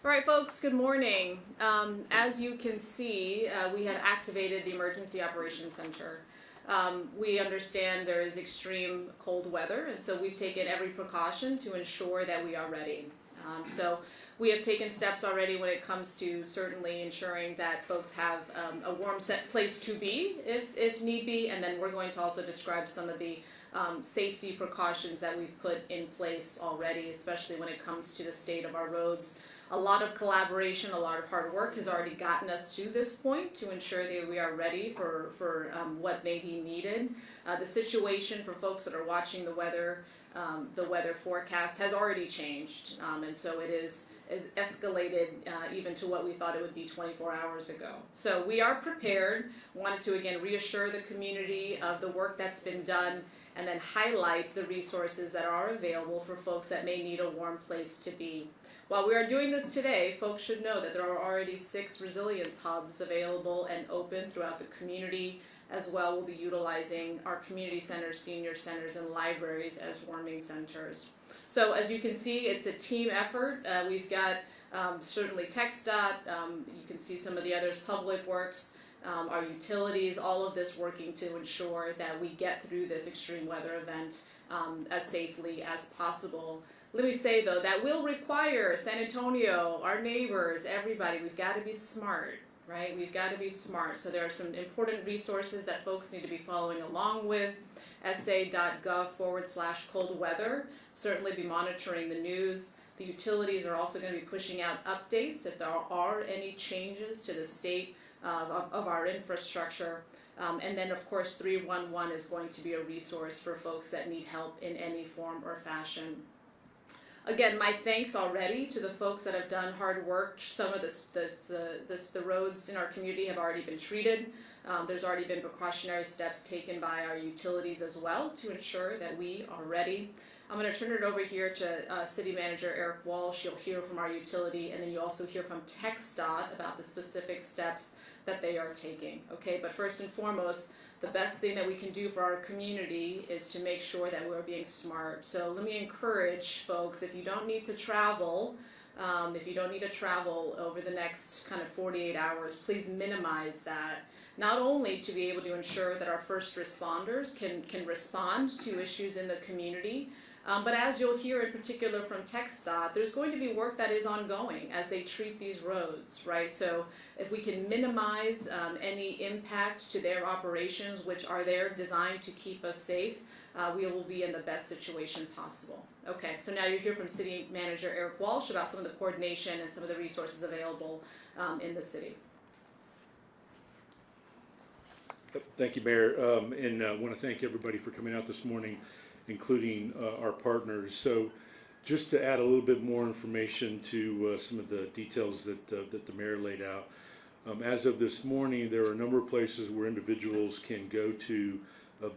All right, folks, good morning. As you can see, we have activated the Emergency Operations Center. We understand there is extreme cold weather, and so we've taken every precaution to ensure that we are ready. So we have taken steps already when it comes to certainly ensuring that folks have a warm set place to be if need be, and then we're going to also describe some of the safety precautions that we've put in place already, especially when it comes to the state of our roads. A lot of collaboration, a lot of hard work has already gotten us to this point to ensure that we are ready for what may be needed. The situation for folks that are watching the weather forecast has already changed, and so it is escalated even to what we thought it would be 24 hours ago. So we are prepared. Wanted to again reassure the community of the work that's been done, and then highlight the resources that are available for folks that may need a warm place to be. While we are doing this today, folks should know that there are already 6 resilience hubs available and open throughout the community. As well, we'll be utilizing our community centers, senior centers, and libraries as warming centers. So as you can see, it's a team effort. We've got certainly TxDOT, you can see some of the others, Public Works, our utilities, all of this working to ensure that we get through this extreme weather event as safely as possible. Let me say though, that will require San Antonio, our neighbors, everybody, we've got to be smart. Right? We've got to be smart. So there are some important resources that folks need to be following along with. sa.gov/cold weather. Certainly be monitoring the news. The utilities are also going to be pushing out updates if there are any changes to the state of our infrastructure. And then of course 311 is going to be a resource for folks that need help in any form or fashion. Again, my thanks already to the folks that have done hard work. Some of the roads in our community have already been treated. There's already been precautionary steps taken by our utilities as well to ensure that we are ready. I'm going to turn it over here to City Manager Eric Walsh. You'll hear from our utility, and then you also hear from TxDOT about the specific steps that they are taking. Okay, but first and foremost, the best thing that we can do for our community is to make sure that we're being smart. So let me encourage folks, if you don't need to travel, over the next kind of 48 hours, please minimize that. Not only to be able to ensure that our first responders can respond to issues in the community, but as you'll hear in particular from TxDOT, there's going to be work that is ongoing as they treat these roads, right? So if we can minimize any impact to their operations, which are there designed to keep us safe, we will be in the best situation possible. Okay, so now you hear from City Manager Eric Walsh about some of the coordination and some of the resources available in the city. Thank you, Mayor, and I want to thank everybody for coming out this morning, including our partners. So just to add a little bit more information to some of the details that the Mayor laid out. As of this morning, there are a number of places where individuals can go to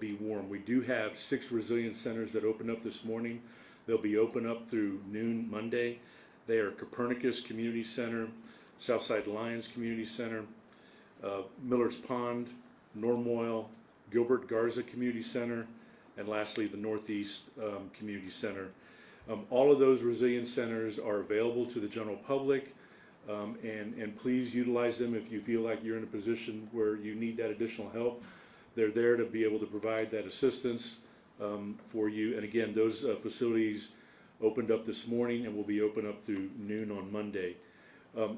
be warm. We do have 6 resilience centers that opened up this morning. They'll be open up through noon Monday. They are Copernicus Community Center, Southside Lions Community Center, Miller's Pond, Normoil, Gilbert Garza Community Center, and lastly the Northeast Community Center. All of those resilience centers are available to the general public, and please utilize them if you feel like you're in a position where you need that additional help. They're there to be able to provide that assistance for you. And again, those facilities opened up this morning and will be open up through noon on Monday.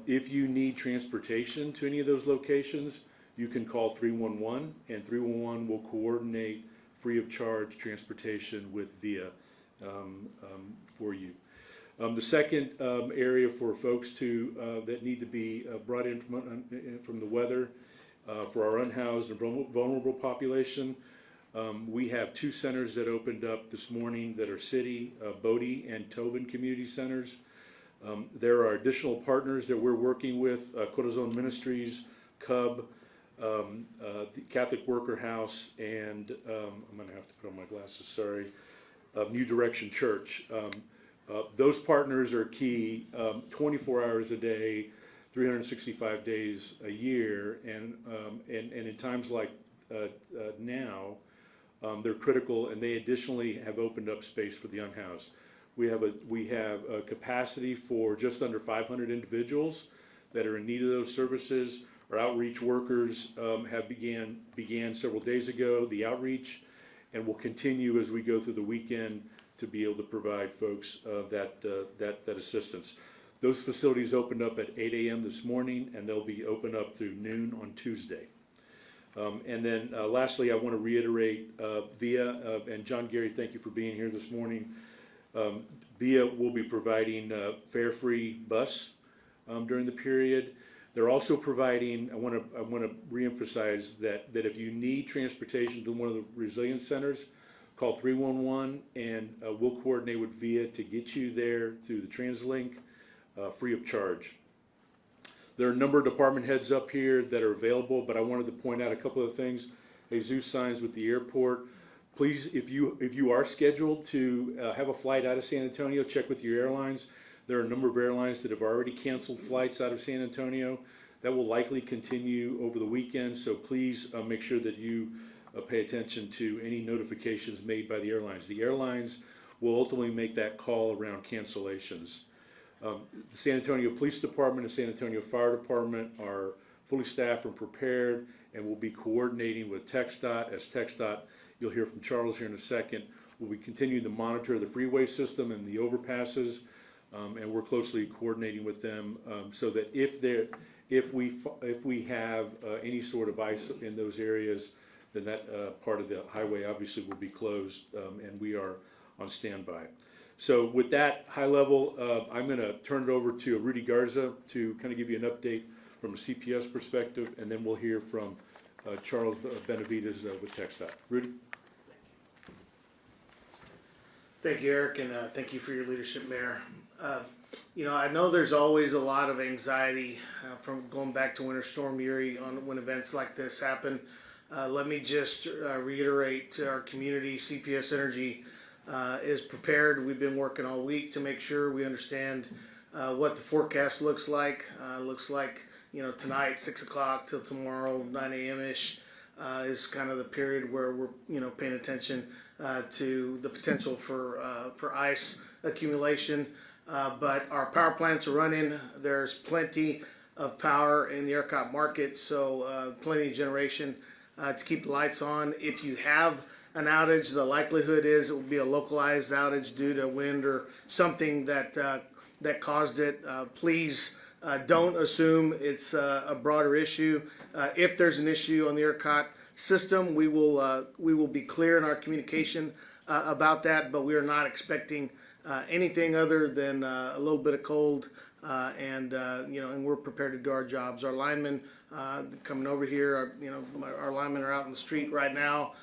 If you need transportation to any of those locations, you can call 311, and 311 will coordinate free of charge transportation with VIA for you. The second area for folks that need to be brought in from the weather for our unhoused and vulnerable population, we have 2 centers that opened up this morning that are City, Bodie, and Tobin Community Centers. There are additional partners that we're working with, Corazon Ministries, KABB, the Catholic Worker House, and I'm going to have to put on my glasses, sorry, New Direction Church. Those partners are key 24 hours a day, 365 days a year, and in times like now, they're critical, and they additionally have opened up space for the unhoused. We have a capacity for just under 500 individuals that are in need of those services. Our outreach workers have began several days ago, the outreach, and will continue as we go through the weekend to be able to provide folks that assistance. Those facilities opened up at 8 a.m. this morning, and they'll be open up through noon on Tuesday. And then lastly, I want to reiterate VIA, and John Gary, thank you for being here this morning. VIA will be providing fare-free bus during the period. They're also providing, I want to reemphasize that if you need transportation to one of the resilience centers, call 311 and we'll coordinate with VIA to get you there through the TransLink free of charge. There are a number of department heads up here that are available, but I wanted to point out a couple of things. Jesus signs with the airport. Please, if you are scheduled to have a flight out of San Antonio, check with your airlines. There are a number of airlines that have already canceled flights out of San Antonio. That will likely continue over the weekend, so please make sure that you pay attention to any notifications made by the airlines. The airlines will ultimately make that call around cancellations. The San Antonio Police Department and San Antonio Fire Department are fully staffed and prepared, and will be coordinating with TxDOT. As TxDOT, you'll hear from Charles here in a second, will be continuing to monitor the freeway system and the overpasses. And we're closely coordinating with them so that if we have any sort of ice in those areas, then that part of the highway obviously will be closed, and we are on standby. So with that high level, I'm going to turn it over to Rudy Garza to kind of give you an update from a CPS perspective, and then we'll hear from Charles Benavides with TxDOT. Rudy? Thank you, Eric, and thank you for your leadership, Mayor. I know there's always a lot of anxiety from going back to Winter Storm Uri on when events like this happen. Let me just reiterate to our community, CPS Energy is prepared. We've been working all week to make sure we understand what the forecast looks like. Tonight, 6 o'clock till tomorrow, 9 a.m.-ish, is kind of the period where we're paying attention to the potential for ice accumulation. But our power plants are running. There's plenty of power in the ERCOT market, so plenty of generation to keep the lights on. If you have an outage, the likelihood is it will be a localized outage due to wind or something that caused it. Please don't assume it's a broader issue. If there's an issue on the ERCOT system, we will be clear in our communication about that, but we are not expecting anything other than a little bit of cold, and we're prepared to do our jobs. Our linemen coming over here, our linemen are out in the street right now,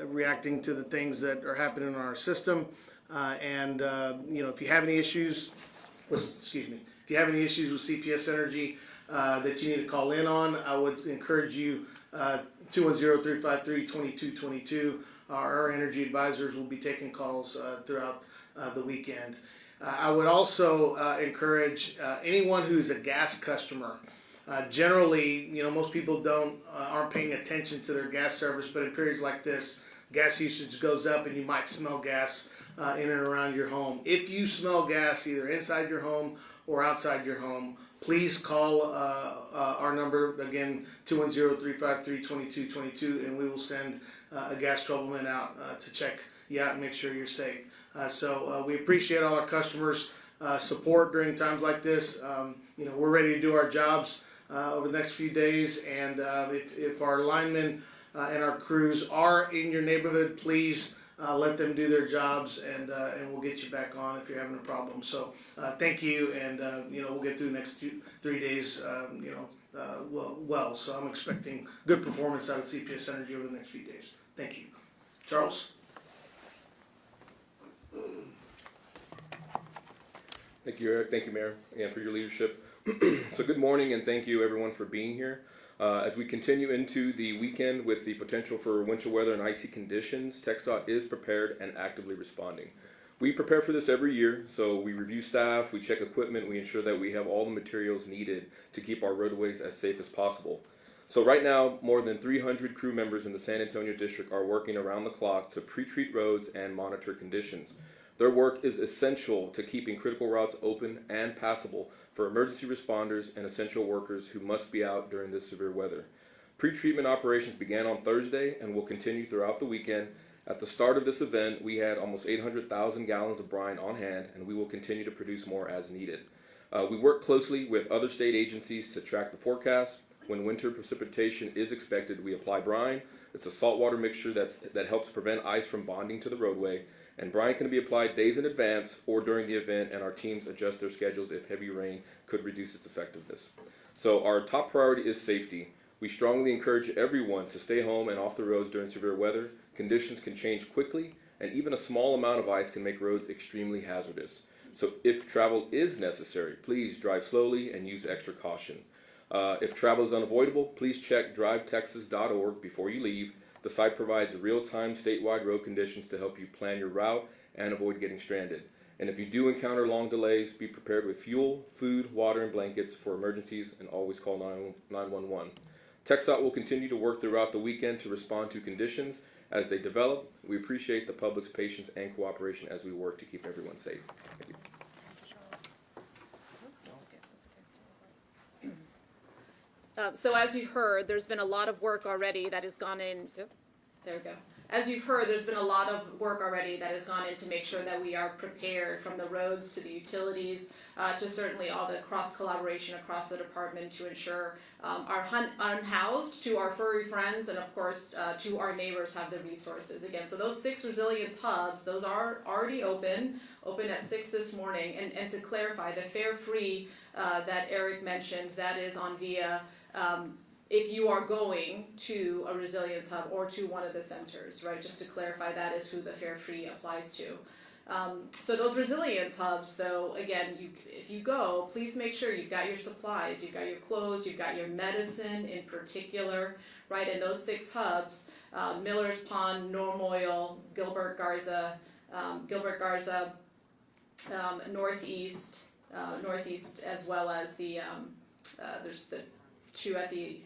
reacting to the things that are happening in our system. If you have any issues, if you have any issues with CPS Energy that you need to call in on, I would encourage you 210-353-2222. Our energy advisors will be taking calls throughout the weekend. I would also encourage anyone who's a gas customer. Generally, most people aren't paying attention to their gas service, but in periods like this, gas usage goes up, and you might smell gas in and around your home. If you smell gas either inside your home or outside your home, please call our number again, 210-353-2222, and we will send a gas troubleman out to check you out and make sure you're safe. So we appreciate all our customers' support during times like this. We're ready to do our jobs over the next few days, and if our linemen and our crews are in your neighborhood, please let them do their jobs, and we'll get you back on if you're having a problem. So thank you, and we'll get through the next 3 days well. So I'm expecting good performance out of CPS Energy over the next few days. Thank you. Charles? Thank you, Eric. Thank you, Mayor, and for your leadership. So good morning, and thank you, everyone, for being here. As we continue into the weekend with the potential for winter weather and icy conditions, TxDOT is prepared and actively responding. We prepare for this every year, so we review staff, we check equipment, we ensure that we have all the materials needed to keep our roadways as safe as possible. So right now, more than 300 crew members in the San Antonio district are working around the clock to pre-treat roads and monitor conditions. Their work is essential to keeping critical routes open and passable for emergency responders and essential workers who must be out during this severe weather. Pre-treatment operations began on Thursday and will continue throughout the weekend. At the start of this event, we had almost 800,000 gallons of brine on hand, and we will continue to produce more as needed. We work closely with other state agencies to track the forecast. When winter precipitation is expected, we apply brine. It's a saltwater mixture that helps prevent ice from bonding to the roadway, and brine can be applied days in advance or during the event, and our teams adjust their schedules if heavy rain could reduce its effectiveness. So our top priority is safety. We strongly encourage everyone to stay home and off the roads during severe weather. Conditions can change quickly, and even a small amount of ice can make roads extremely hazardous. So if travel is necessary, please drive slowly and use extra caution. If travel is unavoidable, please check drivetexas.org before you leave. The site provides real-time statewide road conditions to help you plan your route and avoid getting stranded. And if you do encounter long delays, be prepared with fuel, food, water, and blankets for emergencies, and always call 911. TxDOT will continue to work throughout the weekend to respond to conditions as they develop. We appreciate the public's patience and cooperation as we work to keep everyone safe. Thank you. So as you've heard, there's been a lot of work already that has gone in. Yep, there we go. As you've heard, there's been a lot of work already that has gone in to make sure that we are prepared, from the roads to the utilities, to certainly all the cross collaboration across the department to ensure our unhoused, to our furry friends, and of course to our neighbors have the resources. Again, so those 6 resilience hubs, those are already open at 6 this morning. And to clarify, the fare free that Eric mentioned, that is on via. If you are going to a resilience hub or to one of the centers, right? Just to clarify, that is who the fare free applies to. So those resilience hubs, though, again, if you go, please make sure you've got your supplies, you've got your clothes, you've got your medicine in particular, right? And those 6 hubs, Miller's Pond, Norm Oil, Gilbert Garza, Northeast, as well as the, there's the 2 at the,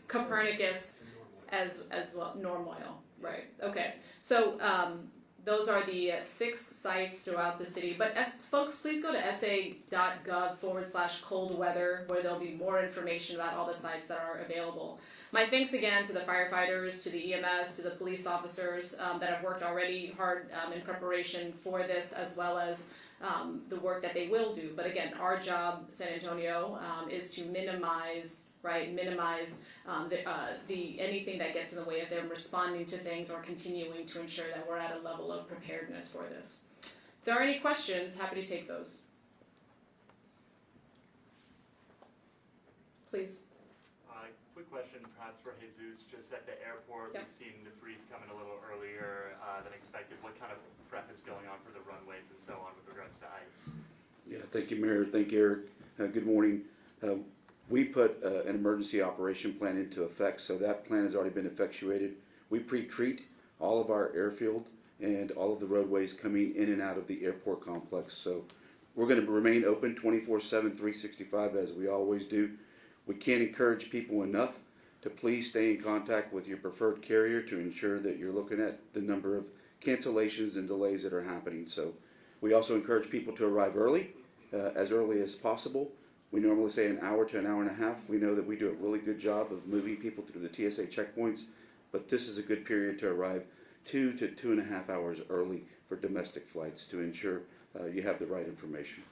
Copernicus as well, Norm Oil, right? Okay, so those are the 6 sites throughout the city. But folks, please go to sa.gov/cold weather, where there'll be more information about all the sites that are available. My thanks again to the firefighters, to the EMS, to the police officers that have worked already hard in preparation for this, as well as the work that they will do. But again, our job, San Antonio, is to minimize anything that gets in the way of them responding to things or continuing to ensure that we're at a level of preparedness for this. If there are any questions, happy to take those. Please. Quick question, perhaps for Jesus. Just at the airport, Yep. We've seen the freeze coming a little earlier than expected. What kind of prep is going on for the runways and so on with regards to ice? Yeah, thank you, Mayor. Thank you, Eric. Good morning. We put an emergency operation plan into effect, so that plan has already been effectuated. We pre-treat all of our airfield and all of the roadways coming in and out of the airport complex. So we're going to remain open 24/7, 365, as we always do. We can't encourage people enough to please stay in contact with your preferred carrier to ensure that you're looking at the number of cancellations and delays that are happening. So we also encourage people to arrive early, as early as possible. We normally say an hour to an hour and a half. We know that we do a really good job of moving people through the TSA checkpoints, but this is a good period to arrive 2 to 2.5 hours early for domestic flights to ensure you have the right information.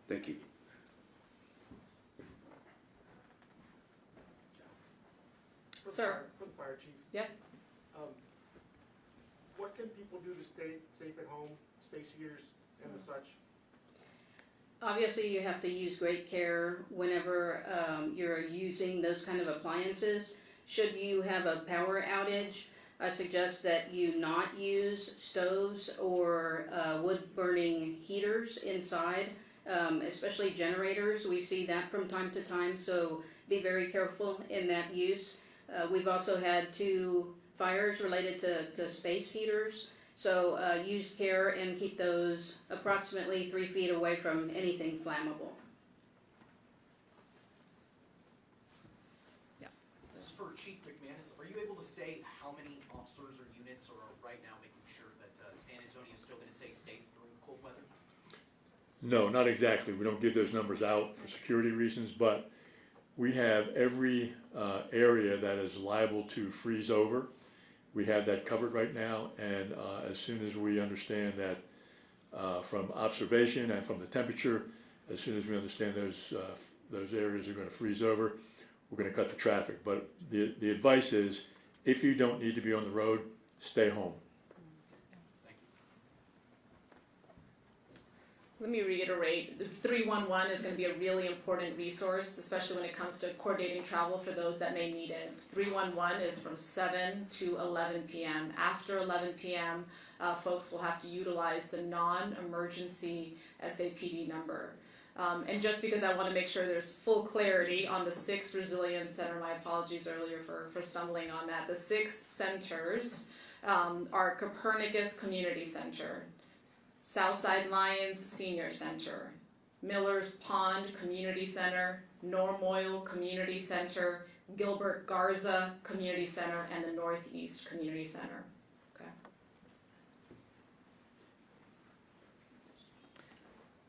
Thank you. Sir. For the fire chief. Yep. What can people do to stay safe at home, space heaters and the such? Obviously, you have to use great care whenever you're using those kind of appliances. Should you have a power outage, I suggest that you not use stoves or wood-burning heaters inside, especially generators. We see that from time to time, so be very careful in that use. We've also had 2 fires related to space heaters. So use care and keep those approximately 3 feet away from anything flammable. Yeah. This is for Chief McManus. Are you able to say how many officers or units are right now making sure still gonna say safe during cold weather? No, not exactly. We don't give those numbers out for security reasons, but we have every area that is liable to freeze over. We have that covered right now, and as soon as we understand that from observation and from the temperature, as soon as we understand those areas are going to freeze over, we're going to cut the traffic. But the advice is, if you don't need to be on the road, stay home. Thank you. Let me reiterate, the 311 is going to be a really important resource, especially when it comes to coordinating travel for those that may need it. 311 is from 7 to 11 p.m. After 11 p.m., folks will have to utilize the non-emergency SAPD number. And just because I want to make sure there's full clarity on the 6 resilience center, my apologies earlier for stumbling on that. The 6 centers are Copernicus Community Center, Southside Lions Senior Center, Miller's Pond Community Center, Normoil Community Center, Gilbert Garza Community Center, and the Northeast Community Center. Okay.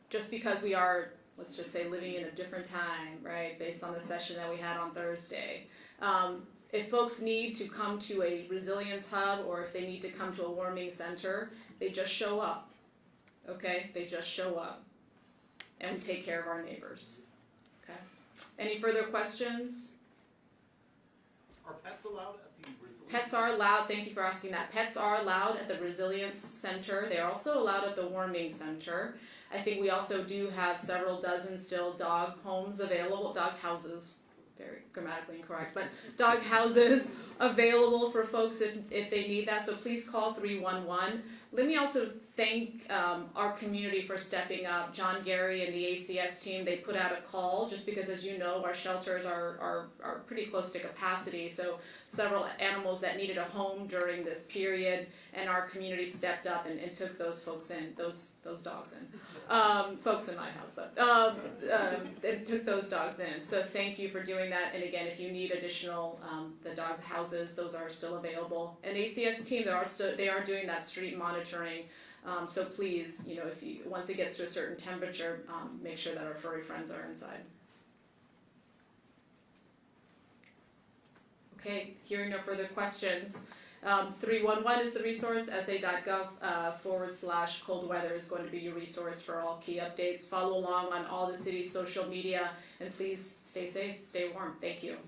Just because we are, let's just say, living in a different time, right, based on the session that we had on Thursday. If folks need to come to a resilience hub or if they need to come to a warming center, they just show up. Okay, they just show up, and we take care of our neighbors. Okay. Any further questions? Are pets allowed at the resilience? Pets are allowed. Thank you for asking that. Pets are allowed at the resilience center. They are also allowed at the warming center. I think we also do have several dozen still dog homes available, dog houses. Very grammatically incorrect, but dog houses available for folks if they need that. So please call 311. Let me also thank our community for stepping up. John Gary and the ACS team, they put out a call just because, as you know, our shelters are pretty close to capacity. So several animals that needed a home during this period, and our community stepped up and took those folks in, those dogs in. Folks in my house, but and took those dogs in. So thank you for doing that. And again, if you need additional, the dog houses, those are still available. And ACS team, they are doing that street monitoring. So please, once it gets to a certain temperature, make sure that our furry friends are inside. Okay, hearing no further questions. 311 is the resource. sa.gov/cold weather is going to be your resource for all key updates. Follow along on all the city's social media, and please stay safe, stay warm. Thank you.